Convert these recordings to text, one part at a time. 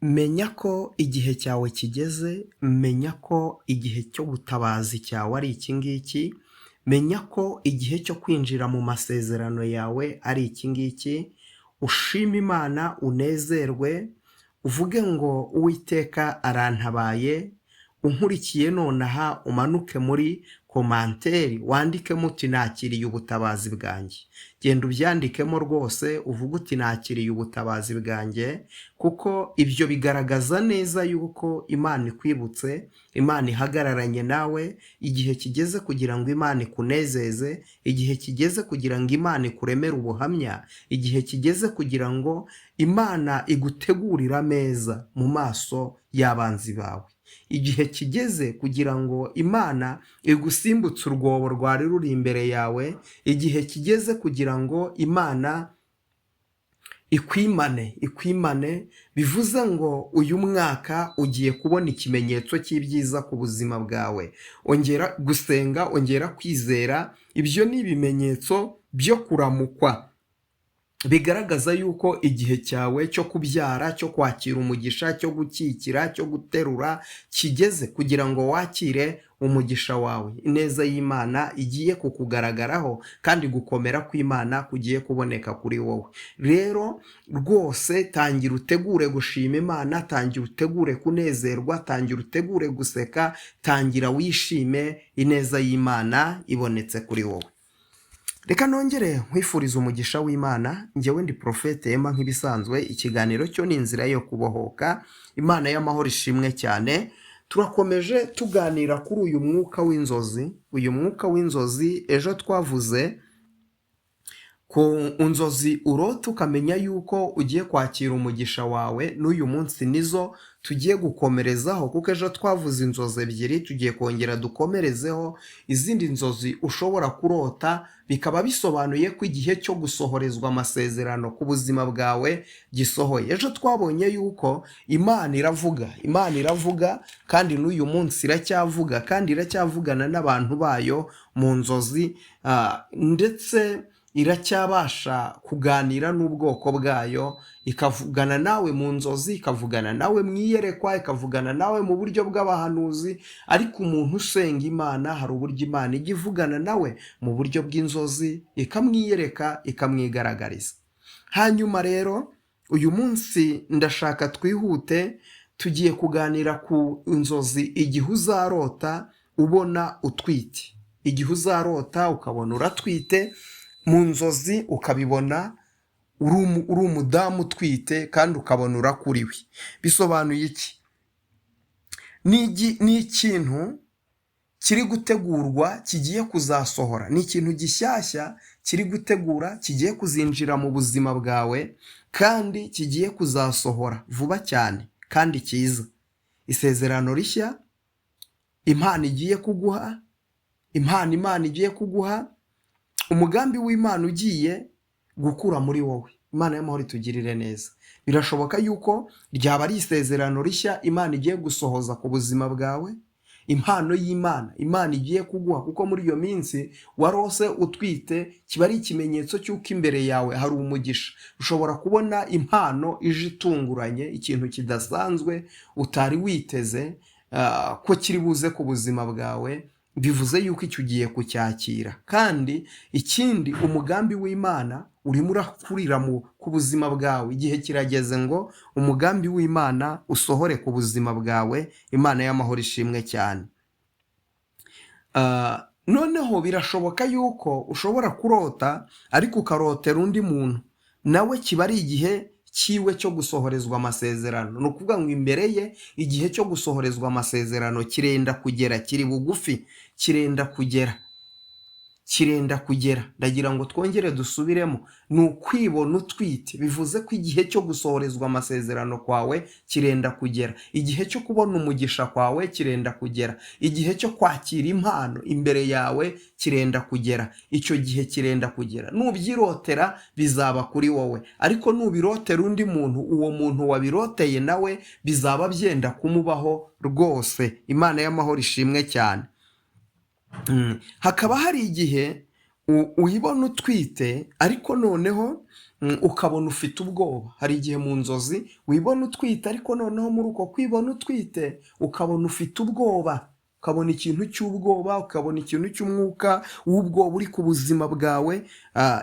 Menya ko igihe cyawe kigeze, menya ko igihe cyo gutabaza cyawe ari iki ngiki, menya ko igihe cyo kwinjira mu masezerano yawe ari iki ngiki, ushime Imana unezerwe, uvuge ngo Uwiteka arantabaye, unkurikiye nonaha umanuke muri komanteri wandikemo uti nakiriye ubutabazi bwanjye. Genda ubyandikemo rwose uvuge uti nakiriye ubutabazi bwanjye, kuko ibyo bigaragaza neza yuko Imana ikwibutse, Imana ihagararanye nawe, igihe kigeze kugira ngo Imana ikunezeze, igihe kigeze kugira ngo Imana ikuremere ubuhamya, igihe kigeze kugira ngo Imana igutegurire ameza mu maso y'abanzi bawe. Igihe kigeze kugira ngo Imana igusimbutse urwobo rwari ruri imbere yawe, igihe kigeze kugira ngo Imana ikwimane, bivuze ngo uyu mwaka ugiye kubona ikimenyetso cy'ibyiza ku buzima bwawe. Ongera gusenga, ongera kwizera, ibyo ni ibimenyetso byo kuramukwa bigaragaza yuko igihe cyawe cyo kubyara, cyo kwakira umugisha, cyo gukikira, cyo guterura kigeze kugira ngo wakire umugisha wawe. Ineza y'Imana igiye kukugaragaraho kandi gukomera kw'Imana kugiye kuboneka kuri wowe. Rero rwose tangira utegure gushima Imana, tangira utegure kunezerwa, tangira utegure guseka, tangira wishime, ineza y'Imana ibonetse kuri wowe. Reka nongere nkwifuriza umugisha w'Imana. Njyewe ndi Prophet Emma nk'ibisanzwe, ikiganiro cyo ni inzira yo kubohoka. Imana y'amahoro ishimwe cyane. Turakomeje tuganira kuri uyu mwuka w'inzozi. Uyu mwuka w'inzozi ejo twavuze ku nzozi urota ukamenya yuko ugiye kwakira umugisha wawe, n'uyu munsi nizo tugiye gukomerezaho, kuko ejo twavuze inzozi ebyiri, tugiye kongera dukomerezeho izindi nzozi ushobora kurota, bikaba bisobanuye ko igihe cyo gusohorezwa amasezerano ku buzima bwawe gisohoye. Ejo twabonye yuko Imana iravuga kandi n'uyu munsi iracyavuga, kandi iracyavugana n'abantu bayo mu nzozi, ndetse iracyabasha kuganira n'ubwoko bwayo, ikavugana nawe mu nzozi, ikavugana nawe mu iyerekwa, ikavugana nawe mu buryo bw'abahanuzi. Ariko umuntu usenga Imana, hari uburyo Imana ijya ivugana nawe mu buryo bw'inzozi, ikamwiyereka, ikamwigaragariza. Hanyuma rero uyu munsi ndashaka twihute, tugiye kuganira ku nzozi igihe uzarota ubona utwite. Igihe uzarota ukabona uratwite mu nzozi, ukabibona uri umudamu utwite kandi ukabona urakuriwe. Bisobanuye iki? Ni ikintu kiri gutegurwa, kigiye kuzasohora. Ni ikintu gishyashya kiri gutegura, kigiye kuzinjira mu buzima bwawe kandi kigiye kuzasohora vuba cyane kandi cyiza. Isezerano rishya, impano igiye kuguha, Imana igiye kuguha, umugambi w'Imana ugiye gukura muri wowe. Imana y'amahoro itugirire neza. Birashoboka yuko ryaba ari isezerano rishya Imana igiye gusohoza ku buzima bwawe, impano y'Imana Imana igiye kuguha, kuko muri iyo minsi warose utwite kiba ari ikimenyetso cy'uko imbere yawe hari umugisha. Ushobora kubona impano ije itunguranye, ikintu kidasanzwe utari witeze ko kiri buze ku buzima bwawe, bivuze yuko icyo ugiye kucyakira. Kandi ikindi, umugambi w'Imana urimo urakurira ku buzima bwawe. Igihe kirageze ngo umugambi w'Imana usohore ku buzima bwawe. Imana y'amahoro ishimwe cyane. Noneho birashoboka yuko ushobora kurota ariko ukarotera undi muntu, nawe kiba ari igihe cyiwe cyo gusohorezwa amasezerano. Ni ukuvuga ngo imbere ye igihe cyo gusohorezwa amasezerano kirenda kugera, kiri bugufi, kirenda kugera. Ndagira ngo twongere dusubiremo. Ni ukwibona utwite, bivuze ko igihe cyo gusohorezwa amasezerano kwawe kirenda kugera. Igihe cyo kubona umugisha kwawe kirenda kugera. Igihe cyo kwakira impano imbere yawe kirenda kugera. Icyo gihe kirenda kugera. Nubyirotera bizaba kuri wowe, ariko nubirotera undi muntu, uwo muntu wabiroteye nawe bizaba byenda kumubaho rwose. Imana y'amahoro ishimwe cyane. Hakaba hari igihe uyibona utwite, ariko noneho ukabona ufite ubwoba. Hari igihe mu nzozi wibona utwite, ariko noneho muri uko kwibona utwite ukabona ufite ubwoba, ukabona ikintu cy'ubwoba, ukabona ikintu cy'umwuka w'ubwoba uri ku buzima bwawe.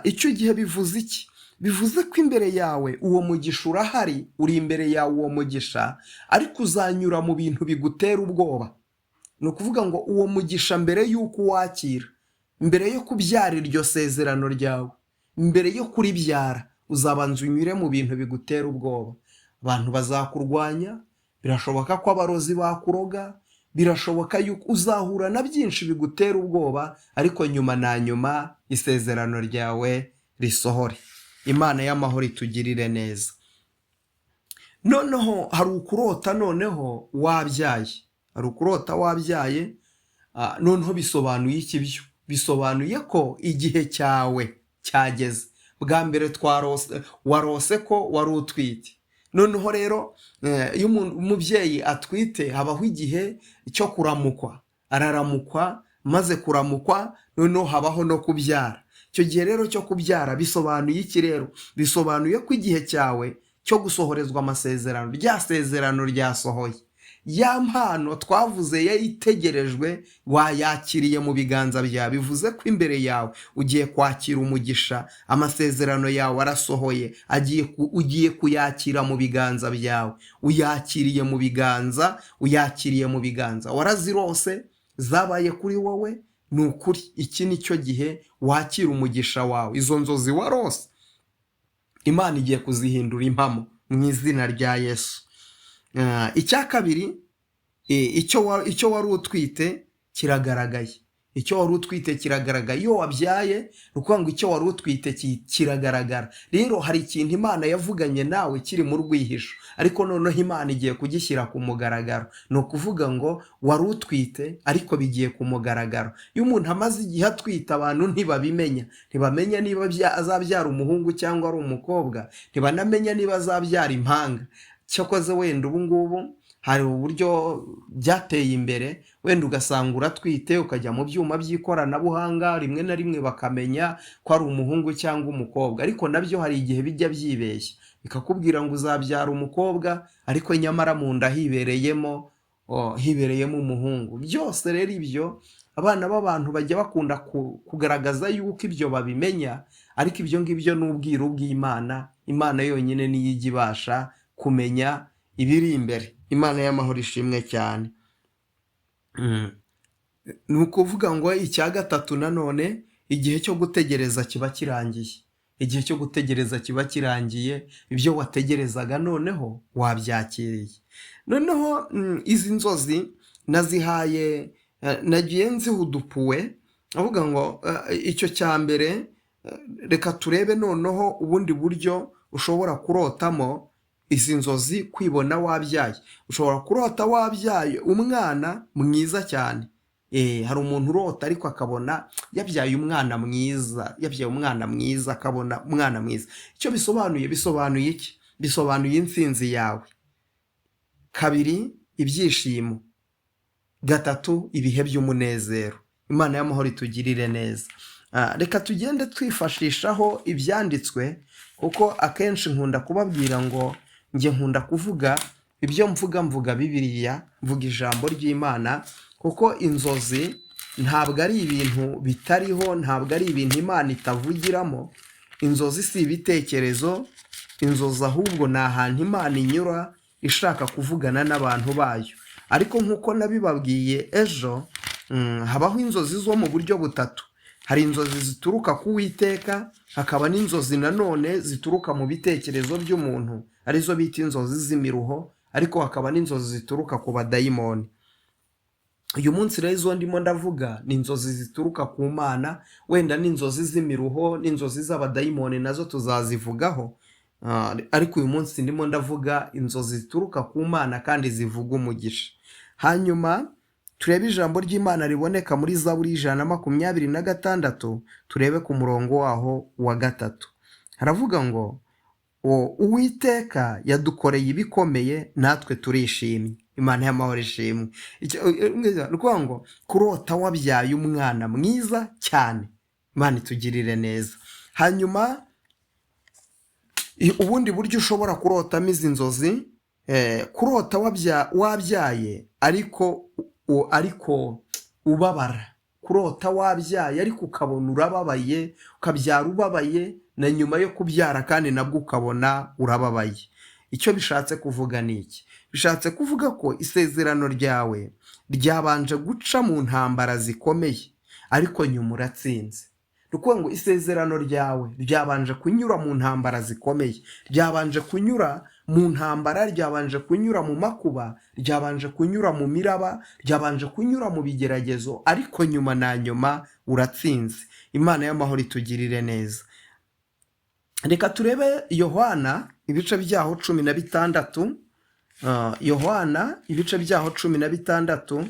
Icyo gihe bivuze iki? Bivuze ko imbere yawe uwo mugisha urahari, uri imbere yawe uwo mugisha, ariko uzanyura mu bintu bigutera ubwoba. Ni ukuvuga ngo uwo mugisha mbere y'uko uwakira, mbere yo kubyara iryo sezerano ryawe, mbere yo kuribyara, uzabanza unyure mu bintu bigutera ubwoba. Abantu bazakurwanya, birashoboka ko abarozi bakuroga, birashoboka yuko uzahura na byinshi bigutera ubwoba, ariko nyuma na nyuma isezerano ryawe risohore. Imana y'amahoro itugirire neza. Noneho hari ukurota noneho wabyaye, hari ukurota wabyaye. Noneho bisobanuye iki byo? Bisobanuye ko igihe cyawe cyageze. Bwa mbere warose ko wari utwite. Noneho rero iyo umubyeyi atwite habaho igihe cyo kuramukwa, araramukwa, maze kuramukwa noneho habaho no kubyara. Icyo gihe rero cyo kubyara bisobanuye iki rero? Bisobanuye ko igihe cyawe cyo gusohorezwa amasezerano, rya sezerano ryasohoye. Ya mpano twavuze yayitegerejwe wayakiriye mu biganza byawe. Bivuze ko imbere yawe ugiye kwakira umugisha, amasezerano yawe arasohoye, ugiye kuyakira mu biganza byawe. Uyakiriye mu biganza, uyakiriye mu biganza. Warazirose, zabaye kuri wowe. Ni ukuri, iki ni cyo gihe wakira umugisha wawe. Izo nzozi warose Imana igiye kuzihindura impamo mu izina rya Yesu. Icya kabiri, icyo wari utwite kiragaragaye. Icyo wari utwite kiragaragaye. Iyo wabyaye ukuvuga ngo icyo wari utwite kiragaragara. Rero hari ikintu Imana yavuganye nawe kiri mu rwihisho, ariko noneho Imana igiye kugishyira ku mugaragaro. Ni ukuvuga ngo wari utwite ariko bigiye ku mugaragaro. Iyo umuntu amaze igihe atwite, abantu ntibamenya niba azabyara umuhungu cyangwa ari umukobwa, ntibanamenya niba azabyara impanga. Cyakoze wenda ubu ngubu hari uburyo byateye imbere, wenda ugasanga uratwite ukajya mu byuma by'ikoranabuhanga, rimwe na rimwe bakamenya ko ari umuhungu cyangwa umukobwa. Ariko nabyo hari igihe bijya byibeshya, bikakubwira ngo uzabyara umukobwa, ariko nyamara mu nda hibereyemo umuhungu. Byose rero ibyo abana b'abantu bajya bakunda kugaragaza yuko ibyo babimenya, ariko ibyo ngibyo ni ubwiru bw'Imana. Imana yonyine niyo ijya ibasha kumenya ibiri imbere. Imana y'amahoro ishimwe cyane. Ni ukuvuga ngo icya gatatu nanone, igihe cyo gutegereza kiba kirangiye. Igihe cyo gutegereza kiba kirangiye, ibyo wategerezaga noneho wabyakiriye. Noneho izi nzozi nagiye nziha udupuwe, avuga ngo icyo cya mbere, reka turebe noneho ubundi buryo ushobora kurotamo izi nzozi, kwibona wabyaye. Ushobora kurota wabyaye umwana mwiza cyane. Hari umuntu urota ariko akabona yabyaye umwana mwiza, akabona umwana mwiza. Icyo bisobanuye iki? Bisobanuye intsinzi yawe. Kabiri, ibyishimo. Gatatu, ibihe by'umunezero. Imana y'amahoro itugirire neza. Reka tugende twifashishaho ibyanditswe, kuko akenshi nkunda kubabwira ngo njye nkunda kuvuga ibyo mvuga Bibiliya, mvuga ijambo ry'Imana, kuko inzozi ntabwo ari ibintu bitariho, ntabwo ari ibintu Imana itavugiramo. Inzozi si ibitekerezo, inzozi ahubwo ni ahantu Imana inyura ishaka kuvugana n'abantu bayo. Ariko nk'uko nabibabwiye ejo, habaho inzozi zo mu buryo butatu. Hari inzozi zituruka ku Uwiteka, hakaba n'inzozi nanone zituruka mu bitekerezo by'umuntu, arizo bita inzozi z'imiruho, ariko hakaba n'inzozi zituruka ku badayimoni. Uyu munsi rero izo ndimo ndavuga ni inzozi zituruka ku Mana, wenda n'inzozi z'imiruho n'inzozi z'abadayimoni nazo tuzazivugaho, ariko uyu munsi ndimo ndavuga inzozi zituruka ku Mana kandi zivuga umugisha. Hanyuma turebe ijambo ry'Imana riboneka muri Zaburi 126, turebe ku murongo waho wa 3. Haravuga ngo Uwiteka yadukoreye ibikomeye, natwe turishimye. Imana y'amahoro ishimwe. Nukuvuga ngo kurota wabyaye umwana mwiza cyane. Imana itugirire neza. Hanyuma ubundi buryo ushobora kurotamo izi nzozi, kurota wabyaye ariko ubabara, kurota wabyaye ariko ukabona urababaye, ukabyara ubabaye, na nyuma yo kubyara kandi nabwo ukabona urababaye. Icyo bishatse kuvuga ni iki? Bishatse kuvuga ko isezerano ryawe ryabanje guca mu ntambara zikomeye ariko nyuma uratsinze. Nukuvuga ngo isezerano ryawe ryabanje kunyura mu ntambara zikomeye, ryabanje kunyura mu ntambara, ryabanje kunyura mu makuba, ryabanje kunyura mu miraba, ryabanje kunyura mu bigeragezo, ariko nyuma na nyuma uratsinze. Imana y'amahoro itugirire neza. Reka turebe Yohana ibice byaho 16. Yohana ibice byaho 16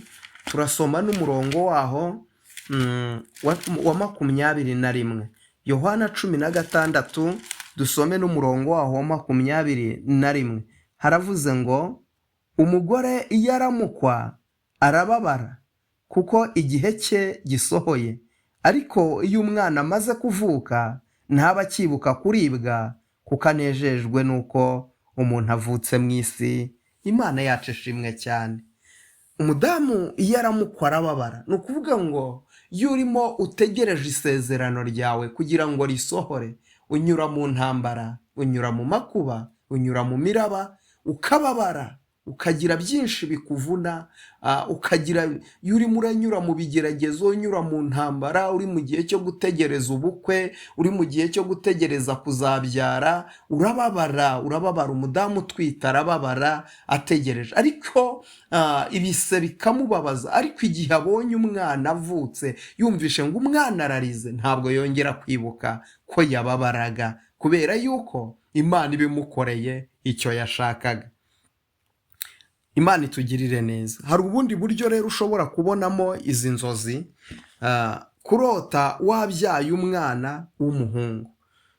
turasoma n'umurongo waho wa 21. Yohana 16 dusome n'umurongo waho wa 21. Haravuze ngo umugore iyo aramukwa arababara kuko igihe cye gisohoye, ariko iyo umwana amaze kuvuka ntaba akibuka kuribwa kuko anejejwe nuko umuntu avutse mu isi. Imana yacu ishimwe cyane. Umudamu iyo aramukwa arababara, ni ukuvuga ngo iyo urimo utegereje isezerano ryawe kugira ngo risohore, unyura mu ntambara, unyura mu makuba, unyura mu miraba, ukababara, ukagira byinshi bikuvuna, iyo urimo uranyura mu bigeragezo, unyura mu ntambara, uri mu gihe cyo gutegereza ubukwe, uri mu gihe cyo gutegereza kuzabyara, urababara. Umudamu utwite arababara ategereje, ariko ibise bikamubabaza, ariko igihe abonye umwana avutse, yumvishe ngo umwana ararize, ntabwo yongera kwibuka ko yababaraga, kubera yuko Imana ibimukoreye icyo yashakaga. Imana itugirire neza. Hari ubundi buryo rero ushobora kubonamo izi nzozi, kurota wabyaye umwana w'umuhungu.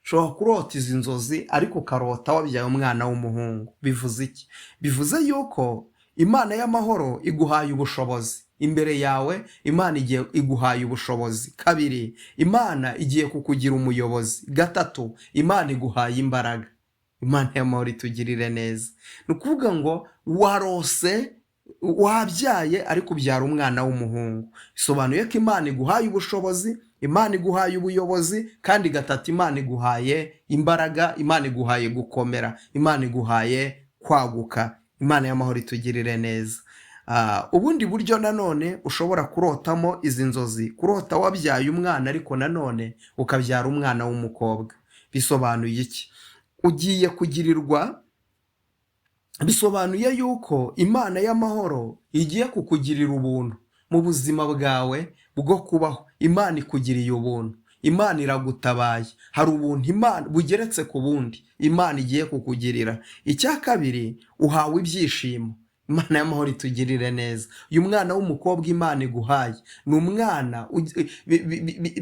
Ushobora kurota izi nzozi ariko ukarota wabyaye umwana w'umuhungu. Bivuze iki? Bivuze yuko Imana y'amahoro iguhaye ubushobozi. Imbere yawe Imana igiye iguhaye ubushobozi. Kabiri, Imana igiye kukugira umuyobozi. Gatatu, Imana iguhaye imbaraga. Imana y'amahoro itugirire neza. Ni ukuvuga ngo warose wabyaye ariko ubyara umwana w'umuhungu. Bisobanuye ko Imana iguhaye ubushobozi, Imana iguhaye ubuyobozi, kandi gatatu Imana iguhaye imbaraga, Imana iguhaye gukomera, Imana iguhaye kwaguka. Imana y'amahoro itugirire neza. Ubundi buryo nanone ushobora kurotamo izi nzozi, kurota wabyaye umwana ariko nanone ukabyara umwana w'umukobwa. Bisobanuye iki? Ugiye kugirirwa, bisobanuye yuko Imana y'amahoro igiye kukugirira ubuntu mu buzima bwawe bwo kubaho. Imana ikugiriye ubuntu, Imana iragutabaye. Hari ubuntu Imana bugeretse ku bundi Imana igiye kukugirira. Icya kabiri, uhawe ibyishimo. Imana y'amahoro itugirire neza. Uyu mwana w'umukobwa Imana iguhaye ni umwana,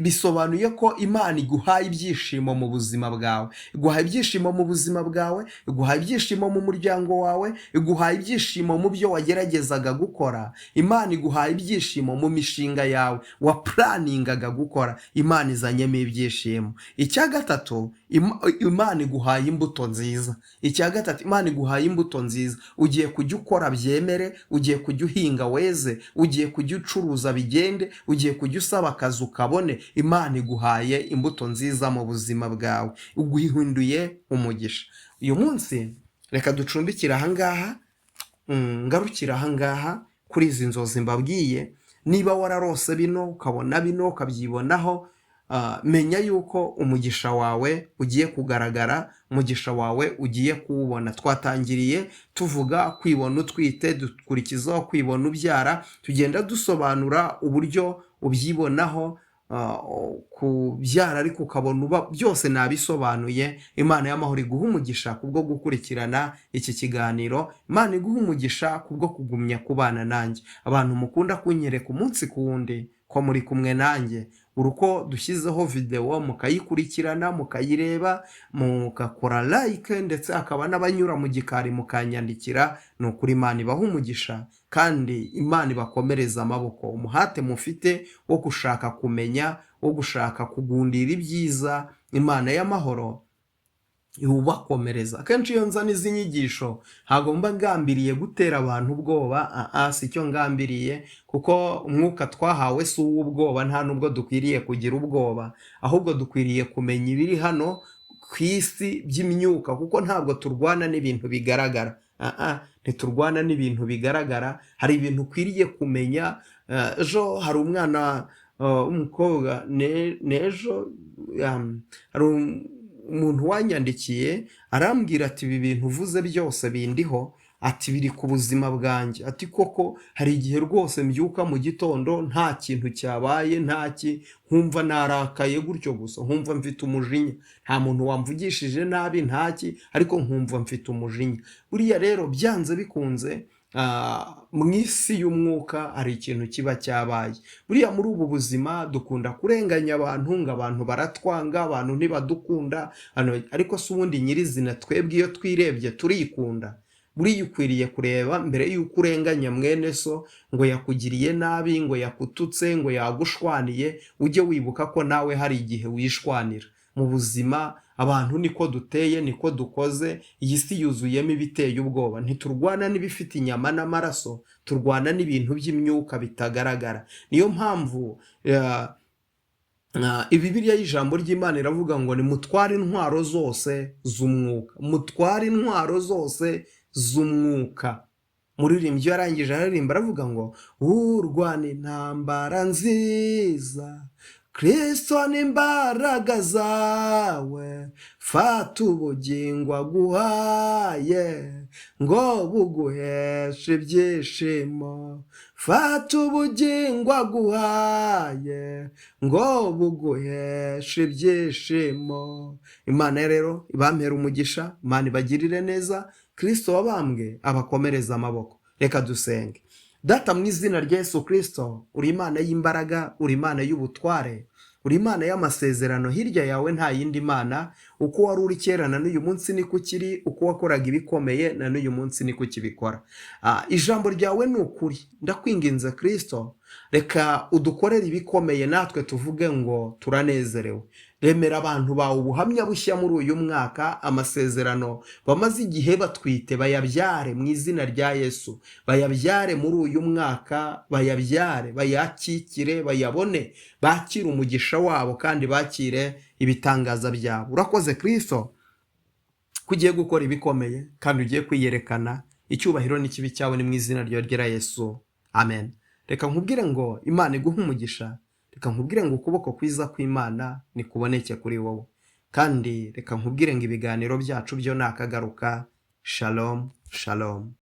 bisobanuye ko Imana iguhaye ibyishimo mu buzima bwawe. Iguhaye ibyishimo mu buzima bwawe, iguhaye ibyishimo mu muryango wawe, iguhaye ibyishimo mu byo wageragezaga gukora. Imana iguhaye ibyishimo mu mishinga yawe waplaningaga gukora. Imana izanyemo ibyishimo. Icya gatatu, Imana iguhaye imbuto nziza. Icya gatatu, Imana iguhaye imbuto nziza. Ugiye kujya ukora byemere, ugiye kujya uhinga weze, ugiye kujya ucuruza bigende, ugiye kujya usaba akazi ukabone. Imana iguhaye imbuto nziza mu buzima bwawe, uguhinduye umugisha. Uyu munsi reka ducumbikire ahangaha, ngarukira ahangaha kuri izi nzozi mbabwiye. Niba wararose bino ukabona bino ukabyibonaho, menya yuko umugisha wawe ugiye kugaragara, umugisha wawe ugiye kuwubona. Twatangiriye tuvuga kwibona utwite, dukurikizaho kwibona ubyara, tugenda dusobanura uburyo ubyibonaho, kubyara ariko ukabona byose nabisobanuye. Imana y'amahoro iguha umugisha kubwo gukurikirana iki kiganiro. Imana iguha umugisha kubwo kugumya kubana nanjye. Abantu mukunda kunyereka umunsi ku wundi ko muri kumwe nanjye, uruko dushyizeho video mukayikurikirana, mukayireba, mugakora like, ndetse akaba n'abanyura mu gikari mukanyandikira. Ni ukuri Imana ibaha umugisha kandi Imana ibakomereza amaboko. Umuhate mufite wo gushaka kumenya, wo gushaka kugundira ibyiza, Imana y'amahoro ubakomereza. Akenshi iyo nzana izi nyigisho ntabwo mba ngambiriye gutera abantu ubwoba, si icyo ngambiriye, kuko umwuka twahawe si uw'ubwoba, nta nubwo dukwiriye kugira ubwoba, ahubwo dukwiriye kumenya ibiri hano ku isi by'imyuka, kuko ntabwo turwana n'ibintu bigaragara. Ntiturwana n'ibintu bigaragara, hari ibintu ukwiriye kumenya. Ejo hari umwana w'umukobwa, n'ejo hari umuntu wanyandikiye arambwira ati ibi bintu uvuze byose bindiho, ati biri ku buzima bwanjye, ati koko hari igihe rwose mbyuka mu gitondo nta kintu cyabaye, nkumva narakaye gutyo gusa, nkumva mfite umujinya, nta muntu wamvugishije nabi ntaki, ariko nkumva mfite umujinya. Buriya rero byanze bikunze mu isi y'umwuka hari ikintu kiba cyabaye. Buriya muri ubu buzima dukunda kurenganya abantu, ngo abantu baratwanga, abantu ntibadukunda, ariko si ubundi nyirizina twebwe iyo twirebye turikunda. Buriya ukwiriye kureba mbere y'uko urenganya mwene so ngo yakugiriye nabi, ngo yakututse, ngo yagushwaniye, ujye wibuka ko nawe hari igihe wishwanira. Mu buzima abantu niko duteye, niko dukoze, iyi si yuzuyemo ibiteye ubwoba. Ntiturwana n'ibifite inyama n'amaraso, turwana n'ibintu by'imyuka bitagaragara. Niyo mpamvu Bibiliya y'ijambo ry'Imana iravuga ngo nimutware intwaro zose z'umwuka, mutware intwaro zose z'umwuka. Umuririmbyi yarangije aririmba aravuga ngo urwana intambara nziza, Kristo n'imbaraga zawe, fata ubugingo aguhaye ngo buguheshe ibyishimo, fata ubugingo aguhaye ngo buguheshe ibyishimo. Imana rero ibampera umugisha, Imana ibagirire neza, Kristo wabambwe abakomereza amaboko. Reka dusenge. Data, mu izina rya Yesu Kristo, uri Imana y'imbaraga, uri Imana y'ubutware, uri Imana y'amasezerano. Hirya yawe nta yindi Mana. Uko wari uri kera na n'uyu munsi niko ukiri, uko wakoraga ibikomeye na n'uyu munsi niko ukibikora. Ijambo ryawe ni ukuri. Ndakwinginze Kristo, reka udukorere ibikomeye, natwe tuvuge ngo turanezerewe. Remera abantu bawe ubuhamya bushya muri uyu mwaka, amasezerano bamaze igihe batwite bayabyare mu izina rya Yesu, bayabyare muri uyu mwaka, bayabyare, bayakikire, bayabone, bakire umugisha wabo kandi bakire ibitangaza byabo. Urakoze Kristo, kugiye gukora ibikomeye kandi ugiye kwiyerekana. Icyubahiro n'ikibi cyawe ni mu izina rya Yesu, amen. Reka nkubwire ngo Imana iguhe umugisha, reka nkubwire ngo ukuboko kwiza kw'Imana nikuboneke kuri wowe, kandi reka nkubwire ngo ibiganiro byacu byo nakagaruka. Shalom, shalom.